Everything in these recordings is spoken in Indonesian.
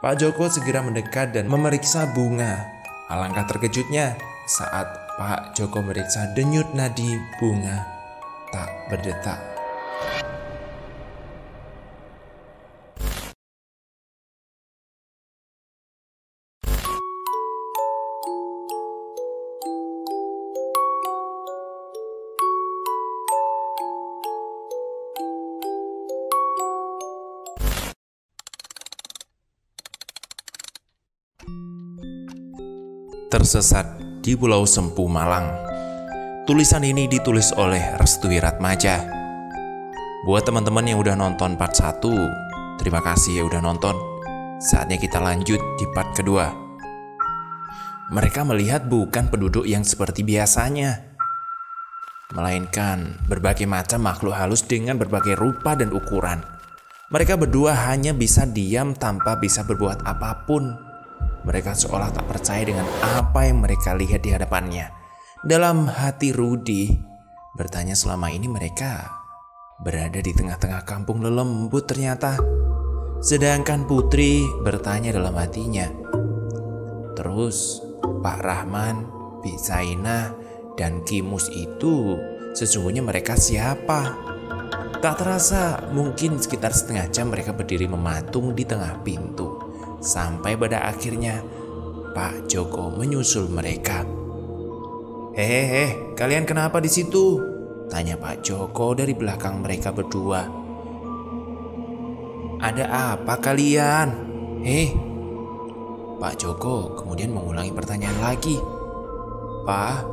Pak Joko segera mendekat dan memeriksa bunga. Alangkah terkejutnya saat Pak Joko meriksa denyut nadi bunga tak berdetak. Tersesat di Pulau Sempu, Malang. Tulisan ini ditulis oleh Restu Wiratmaja. Buat teman-teman yang udah nonton part 1, terima kasih ya udah nonton. Saatnya kita lanjut di part kedua. Mereka melihat bukan penduduk yang seperti biasanya, melainkan berbagai macam makhluk halus dengan berbagai rupa dan ukuran. Mereka berdua hanya bisa diam tanpa bisa berbuat apapun. Mereka seolah tak percaya dengan apa yang mereka lihat di hadapannya. Dalam hati Rudi bertanya, selama ini mereka berada di tengah-tengah kampung lelembut ternyata. Sedangkan Putri bertanya dalam hatinya, terus Pak Rahman, Bi Zainah, dan Kimus itu sesungguhnya mereka siapa? Tak terasa mungkin sekitar setengah jam mereka berdiri mematung di tengah pintu. Sampai pada akhirnya Pak Joko menyusul mereka. Hehehe, kalian kenapa di situ? Tanya Pak Joko dari belakang mereka berdua. Ada apa kalian? Pak Joko kemudian mengulangi pertanyaan lagi. Pak,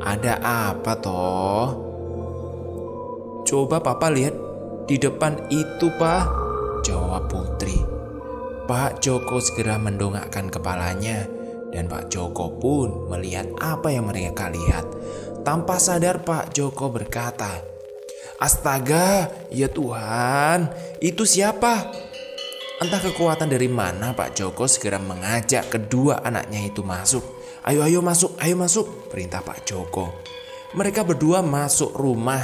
ada apa toh? Coba Papa lihat di depan itu, Pak, jawab Putri. Pak Joko segera mendongakkan kepalanya dan Pak Joko pun melihat apa yang mereka lihat. Tanpa sadar Pak Joko berkata, "Astaga, ya Tuhan, itu siapa?" Entah kekuatan dari mana Pak Joko segera mengajak kedua anaknya itu masuk. Ayo masuk, perintah Pak Joko. Mereka berdua masuk rumah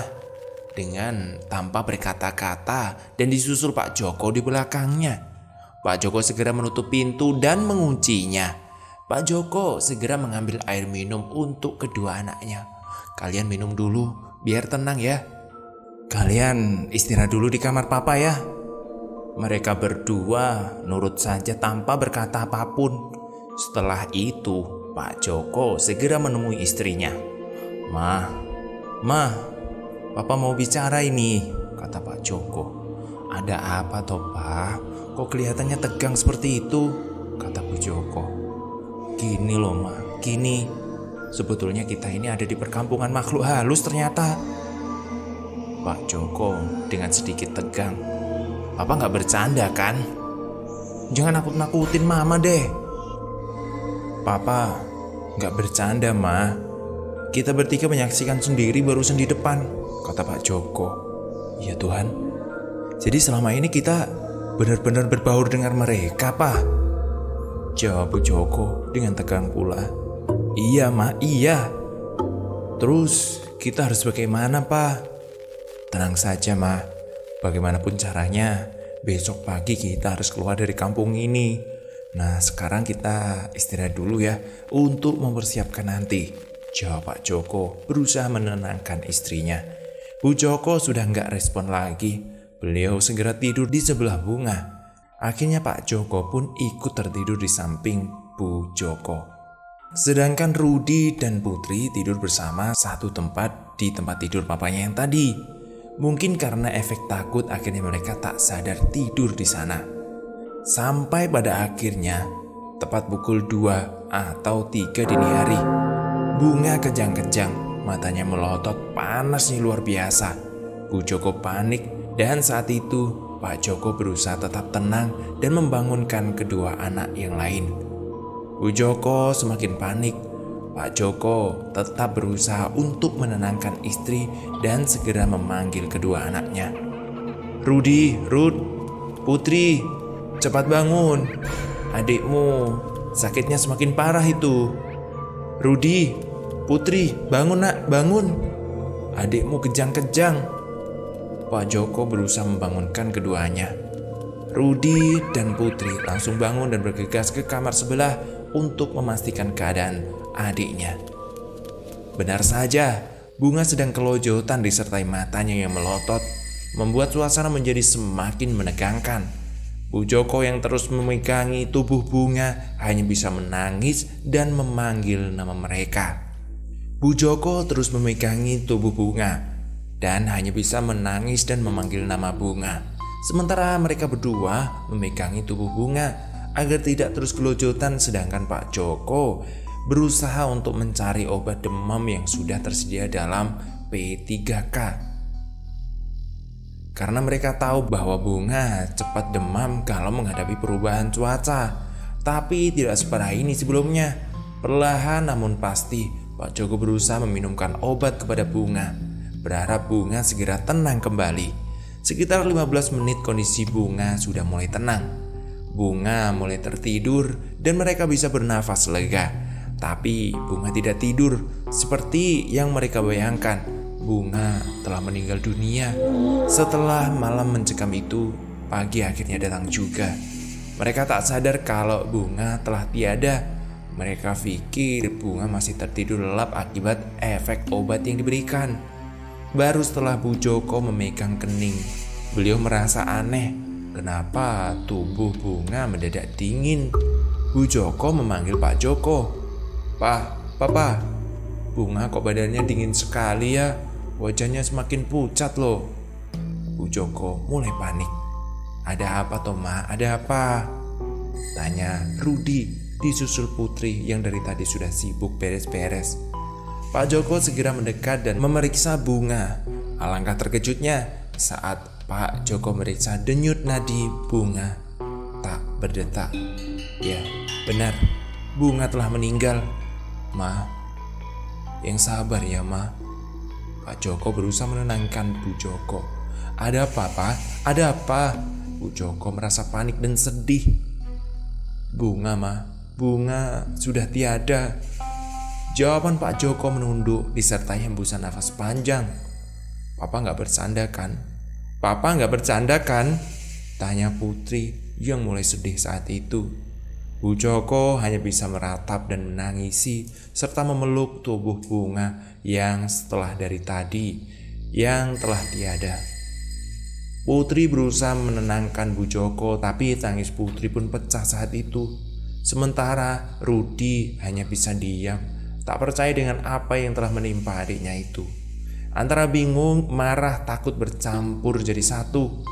dengan tanpa berkata-kata dan disusul Pak Joko di belakangnya. Pak Joko segera menutup pintu dan menguncinya. Pak Joko segera mengambil air minum untuk kedua anaknya. Kalian minum dulu biar tenang ya. Kalian istirahat dulu di kamar Papa ya. Mereka berdua nurut saja tanpa berkata apapun. Setelah itu Pak Joko segera menemui istrinya. Ma, Papa mau bicara ini, kata Pak Joko. Ada apa toh Pak? Kok kelihatannya tegang seperti itu? Kata Bu Joko. Gini loh Ma, gini. Sebetulnya kita ini ada di perkampungan makhluk halus ternyata. Pak Joko dengan sedikit tegang. Papa gak bercanda kan? Jangan nakut-nakutin Mama deh. Papa gak bercanda Ma. Kita bertiga menyaksikan sendiri barusan di depan, kata Pak Joko. Ya Tuhan, jadi selama ini kita benar-benar berbaur dengan mereka, Pak? Jawab Bu Joko dengan tegang pula. Iya, Ma, iya. Terus kita harus bagaimana, Pak? Tenang saja, Ma. Bagaimanapun caranya, besok pagi kita harus keluar dari kampung ini. Nah, sekarang kita istirahat dulu ya untuk mempersiapkan nanti. Jawab Pak Joko berusaha menenangkan istrinya. Bu Joko sudah nggak respon lagi. Beliau segera tidur di sebelah bunga. Akhirnya Pak Joko pun ikut tertidur di samping Bu Joko. Sedangkan Rudi dan Putri tidur bersama satu tempat di tempat tidur papanya yang tadi. Mungkin karena efek takut akhirnya mereka tak sadar tidur di sana. Sampai pada akhirnya tepat pukul 2 atau 3 dini hari, Bunga kejang-kejang, matanya melotot panasnya luar biasa. Bu Joko panik dan saat itu Pak Joko berusaha tetap tenang dan membangunkan kedua anak yang lain. Bu Joko semakin panik. Pak Joko tetap berusaha untuk menenangkan istri dan segera memanggil kedua anaknya. Rudi, Rud, Putri, cepat bangun. Adikmu sakitnya semakin parah itu. Rudi, Putri, bangun nak, bangun. Adikmu kejang-kejang. Pak Joko berusaha membangunkan keduanya. Rudi dan Putri langsung bangun dan bergegas ke kamar sebelah untuk memastikan keadaan adiknya. Benar saja, Bunga sedang kelojotan disertai matanya yang melotot, membuat suasana menjadi semakin menegangkan. Bu Joko yang terus memegangi tubuh Bunga hanya bisa menangis dan memanggil nama mereka. Bu Joko terus memegangi tubuh Bunga dan hanya bisa menangis dan memanggil nama Bunga. Sementara mereka berdua memegangi tubuh Bunga agar tidak terus kelojotan, sedangkan Pak Joko berusaha untuk mencari obat demam yang sudah tersedia dalam P3K. Karena mereka tahu bahwa Bunga cepat demam kalau menghadapi perubahan cuaca. Tapi tidak separah ini sebelumnya. Perlahan namun pasti Pak Joko berusaha meminumkan obat kepada Bunga, berharap Bunga segera tenang kembali. Sekitar 15 menit kondisi Bunga sudah mulai tenang. Bunga mulai tertidur dan mereka bisa bernafas lega. Tapi Bunga tidak tidur seperti yang mereka bayangkan. Bunga telah meninggal dunia. Setelah malam mencekam itu, pagi akhirnya datang juga. Mereka tak sadar kalau Bunga telah tiada. Mereka pikir Bunga masih tertidur lelap akibat efek obat yang diberikan. Baru setelah Bu Joko memegang kening, beliau merasa aneh. Kenapa tubuh Bunga mendadak dingin? Bu Joko memanggil Pak Joko. Papa, Bunga kok badannya dingin sekali ya? Wajahnya semakin pucat loh. Bu Joko mulai panik. Ada apa Toma? Ada apa? Tanya Rudi disusul Putri yang dari tadi sudah sibuk beres-beres. Pak Joko segera mendekat dan memeriksa Bunga. Alangkah terkejutnya saat Pak Joko meriksa denyut nadi Bunga tak berdetak. Ya, benar, Bunga telah meninggal. Ma, yang sabar ya Ma. Pak Joko berusaha menenangkan Bu Joko. Ada apa Pak? Ada apa? Bu Joko merasa panik dan sedih. Bunga Ma, Bunga sudah tiada. Jawaban Pak Joko menunduk disertai hembusan nafas panjang. Papa gak bercanda kan? Papa gak bercanda kan? Tanya Putri yang mulai sedih saat itu. Bu Joko hanya bisa meratap dan menangisi serta memeluk tubuh Bunga yang setelah dari tadi yang telah tiada. Putri berusaha menenangkan Bu Joko, tapi tangis Putri pun pecah saat itu. Sementara Rudi hanya bisa diam, tak percaya dengan apa yang telah menimpa adiknya itu. Antara bingung, marah, takut bercampur jadi satu.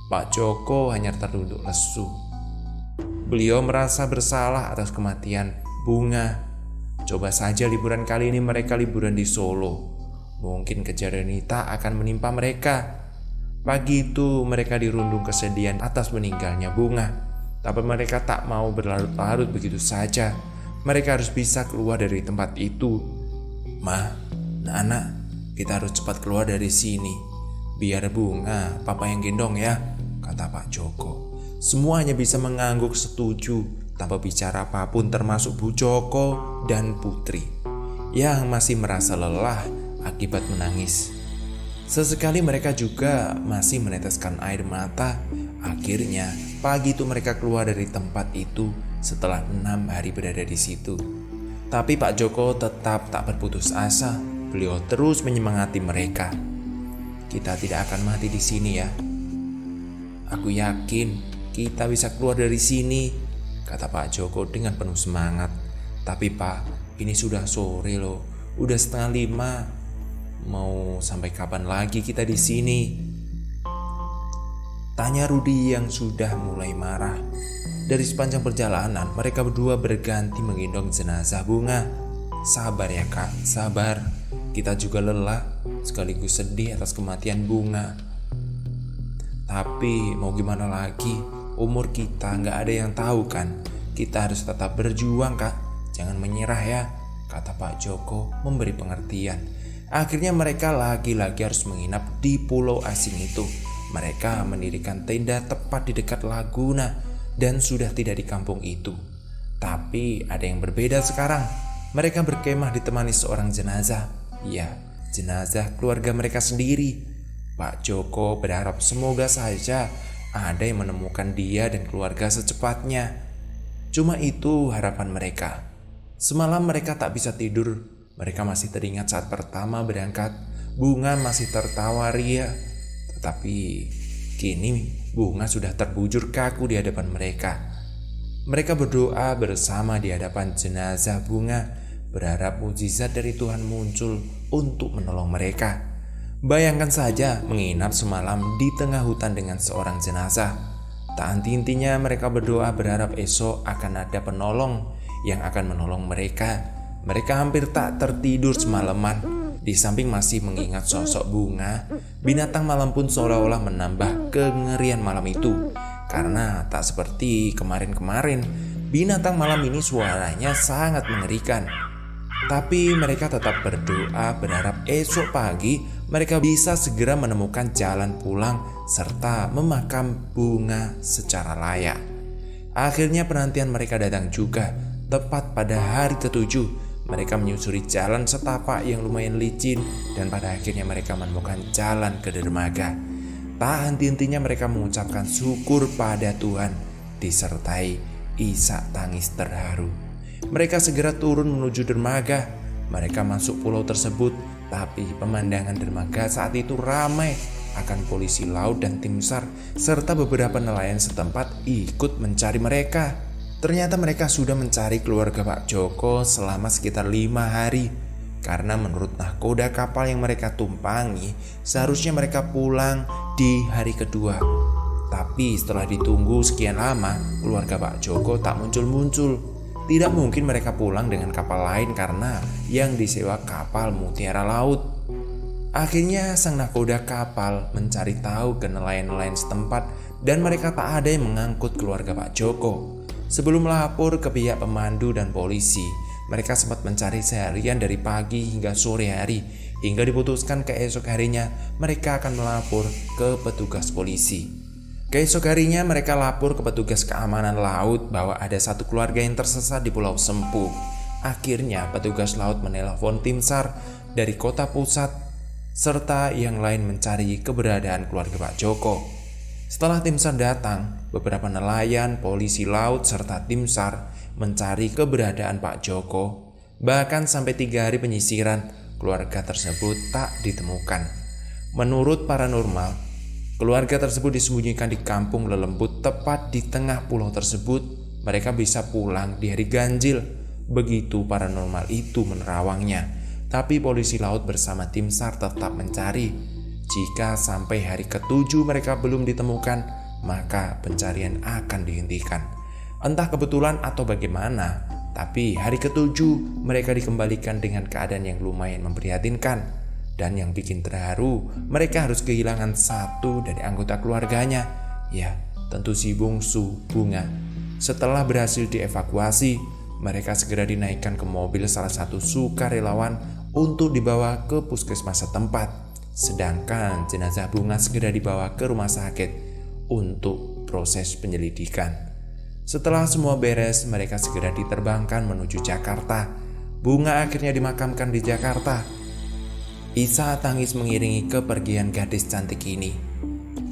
Pak Joko hanya tertunduk lesu. Beliau merasa bersalah atas kematian Bunga. Coba saja liburan kali ini mereka liburan di Solo. Mungkin kejadian ini tak akan menimpa mereka. Pagi itu mereka dirundung kesedihan atas meninggalnya Bunga. Tapi mereka tak mau berlarut-larut begitu saja. Mereka harus bisa keluar dari tempat itu. Ma, anak, kita harus cepat keluar dari sini. Biar Bunga, Papa yang gendong ya, kata Pak Joko. Semuanya bisa mengangguk setuju tanpa bicara apapun, termasuk Bu Joko dan Putri yang masih merasa lelah akibat menangis. Sesekali mereka juga masih meneteskan air mata. Akhirnya pagi itu mereka keluar dari tempat itu setelah 6 hari berada di situ. Tapi Pak Joko tetap tak berputus asa. Beliau terus menyemangati mereka. Kita tidak akan mati di sini ya. Aku yakin kita bisa keluar dari sini, kata Pak Joko dengan penuh semangat. Tapi Pak, ini sudah sore loh, udah 4:30. Mau sampai kapan lagi kita di sini? Tanya Rudi yang sudah mulai marah. Dari sepanjang perjalanan, mereka berdua berganti menggendong jenazah Bunga. Sabar ya Kak, sabar. Kita juga lelah, sekaligus sedih atas kematian Bunga. Tapi mau gimana lagi? Umur kita gak ada yang tahu kan. Kita harus tetap berjuang Kak. Jangan menyerah ya, kata Pak Joko memberi pengertian. Akhirnya mereka lagi-lagi harus menginap di pulau asing itu. Mereka mendirikan tenda tepat di dekat Laguna dan sudah tidak di kampung itu. Tapi ada yang berbeda sekarang. Mereka berkemah ditemani seorang jenazah. Ya, jenazah keluarga mereka sendiri. Pak Joko berharap semoga saja ada yang menemukan dia dan keluarga secepatnya. Cuma itu harapan mereka. Semalam mereka tak bisa tidur. Mereka masih teringat saat pertama berangkat, Bunga masih tertawa ria. Tetapi kini Bunga sudah terbujur kaku di hadapan mereka. Mereka berdoa bersama di hadapan jenazah Bunga, berharap mukjizat dari Tuhan muncul untuk menolong mereka. Bayangkan saja menginap semalam di tengah hutan dengan seorang jenazah. Tak henti-hentinya mereka berdoa berharap esok akan ada penolong yang akan menolong mereka. Mereka hampir tak tertidur semalaman. Di samping masih mengingat sosok Bunga, binatang malam pun seolah-olah menambah kengerian malam itu. Karena tak seperti kemarin-kemarin, binatang malam ini suaranya sangat mengerikan. Tapi mereka tetap berdoa berharap esok pagi mereka bisa segera menemukan jalan pulang serta memakam Bunga secara layak. Akhirnya penantian mereka datang juga. Tepat pada hari ke-7 mereka menyusuri jalan setapak yang lumayan licin dan pada akhirnya mereka menemukan jalan ke dermaga. Tak henti-hentinya mereka mengucapkan syukur pada Tuhan disertai isak tangis terharu. Mereka segera turun menuju dermaga. Mereka masuk pulau tersebut, tapi pemandangan dermaga saat itu ramai akan polisi laut dan tim SAR serta beberapa nelayan setempat ikut mencari mereka. Ternyata mereka sudah mencari keluarga Pak Joko selama sekitar 5 hari. Karena menurut nahkoda kapal yang mereka tumpangi, seharusnya mereka pulang di hari kedua. Tapi setelah ditunggu sekian lama, keluarga Pak Joko tak muncul-muncul. Tidak mungkin mereka pulang dengan kapal lain karena yang disewa kapal Mutiara Laut. Akhirnya sang nahkoda kapal mencari tahu ke nelayan-nelayan setempat dan mereka tak ada yang mengangkut keluarga Pak Joko. Sebelum melapor ke pihak pemandu dan polisi, mereka sempat mencari seharian dari pagi hingga sore hari, hingga diputuskan keesok harinya mereka akan melapor ke petugas polisi. Keesok harinya mereka lapor ke petugas keamanan laut bahwa ada satu keluarga yang tersesat di Pulau Sempu. Akhirnya petugas laut menelepon tim SAR dari kota pusat serta yang lain mencari keberadaan keluarga Pak Joko. Setelah tim SAR datang, beberapa nelayan, polisi laut serta tim SAR mencari keberadaan Pak Joko. Bahkan sampai 3 hari penyisiran, keluarga tersebut tak ditemukan. Menurut paranormal, keluarga tersebut disembunyikan di kampung Lelembut tepat di tengah pulau tersebut. Mereka bisa pulang di hari ganjil. Begitu paranormal itu menerawangnya. Tapi polisi laut bersama tim SAR tetap mencari. Jika sampai hari ke-7 mereka belum ditemukan, maka pencarian akan dihentikan. Entah kebetulan atau bagaimana, tapi hari ke-7 mereka dikembalikan dengan keadaan yang lumayan memprihatinkan. Dan yang bikin terharu, mereka harus kehilangan satu dari anggota keluarganya. Ya, tentu si bungsu Bunga. Setelah berhasil dievakuasi, mereka segera dinaikkan ke mobil salah satu sukarelawan untuk dibawa ke puskesmas setempat. Sedangkan jenazah Bunga segera dibawa ke rumah sakit untuk proses penyelidikan. Setelah semua beres, mereka segera diterbangkan menuju Jakarta. Bunga akhirnya dimakamkan di Jakarta. Isak tangis mengiringi kepergian gadis cantik ini.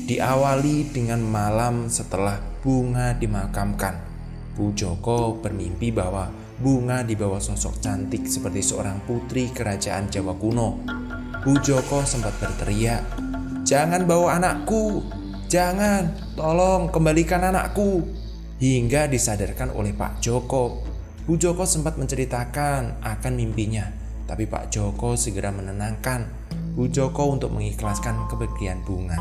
Diawali dengan malam setelah Bunga dimakamkan. Bu Joko bermimpi bahwa Bunga dibawa sosok cantik seperti seorang putri kerajaan Jawa kuno. Bu Joko sempat berteriak, "Jangan bawa anakku! Jangan! Tolong kembalikan anakku!" Hingga disadarkan oleh Pak Joko. Bu Joko sempat menceritakan akan mimpinya. Tapi Pak Joko segera menenangkan Bu Joko untuk mengikhlaskan kepergian Bunga.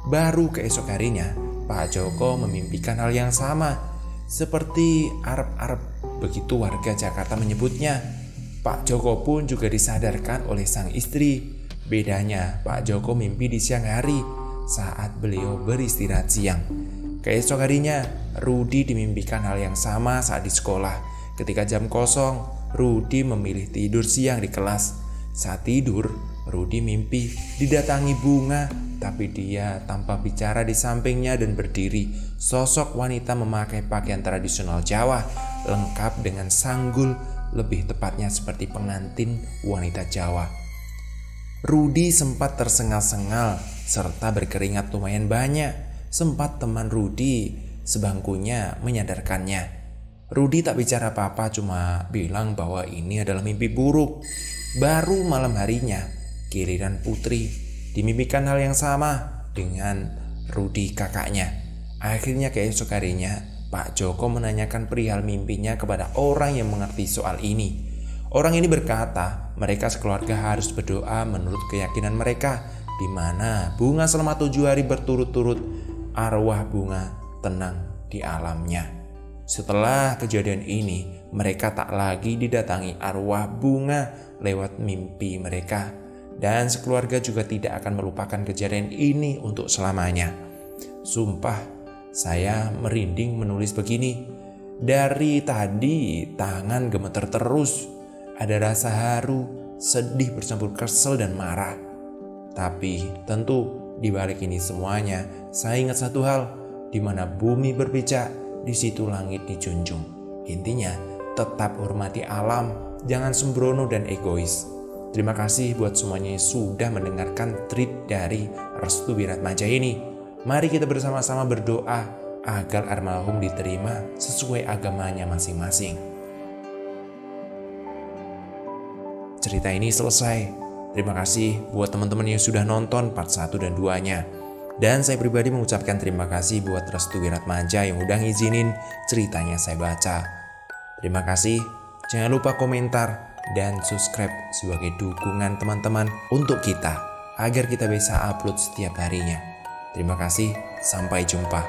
Baru keesok harinya, Pak Joko memimpikan hal yang sama. Seperti Arab-Arab, begitu warga Jakarta menyebutnya. Pak Joko pun juga disadarkan oleh sang istri. Bedanya, Pak Joko mimpi di siang hari saat beliau beristirahat siang. Keesok harinya, Rudi dimimpikan hal yang sama saat di sekolah. Ketika jam kosong, Rudi memilih tidur siang di kelas. Saat tidur, Rudi mimpi didatangi Bunga, tapi dia tanpa bicara di sampingnya dan berdiri sosok wanita memakai pakaian tradisional Jawa, lengkap dengan sanggul, lebih tepatnya seperti pengantin wanita Jawa. Rudi sempat tersengal-sengal serta berkeringat lumayan banyak. sempat teman Rudi sebangkunya menyadarkannya. Rudi tak bicara apa-apa, cuma bilang bahwa ini adalah mimpi buruk. Baru malam harinya, giliran Putri dimimpikan hal yang sama dengan Rudi kakaknya. Akhirnya keesok harinya, Pak Joko menanyakan perihal mimpinya kepada orang yang mengerti soal ini. Orang ini berkata, mereka sekeluarga harus berdoa menurut keyakinan mereka, di mana Bunga selama 7 hari berturut-turut arwah Bunga tenang di alamnya. Setelah kejadian ini, mereka tak lagi didatangi arwah Bunga lewat mimpi mereka, dan sekeluarga juga tidak akan melupakan kejadian ini untuk selamanya. Sumpah, saya merinding menulis begini. Dari tadi tangan gemeter terus. Ada rasa haru, sedih bercampur kesel dan marah. Tapi tentu di balik ini semuanya, saya ingat satu hal, di mana bumi berpijak, di situ langit dijunjung. Intinya, tetap hormati alam, jangan sembrono dan egois. Terima kasih buat semuanya yang sudah mendengarkan tweet dari Restu Wiratmaja ini. Mari kita bersama-sama berdoa agar almarhum diterima sesuai agamanya masing-masing. Cerita ini selesai. Terima kasih buat teman-teman yang sudah nonton part 1 dan 2-nya. Dan saya pribadi mengucapkan terima kasih buat Restu Wiratmaja yang udah ngizinin ceritanya saya baca. Terima kasih. Jangan lupa komentar dan subscribe sebagai dukungan teman-teman untuk kita agar kita bisa upload setiap harinya. Terima kasih, sampai jumpa.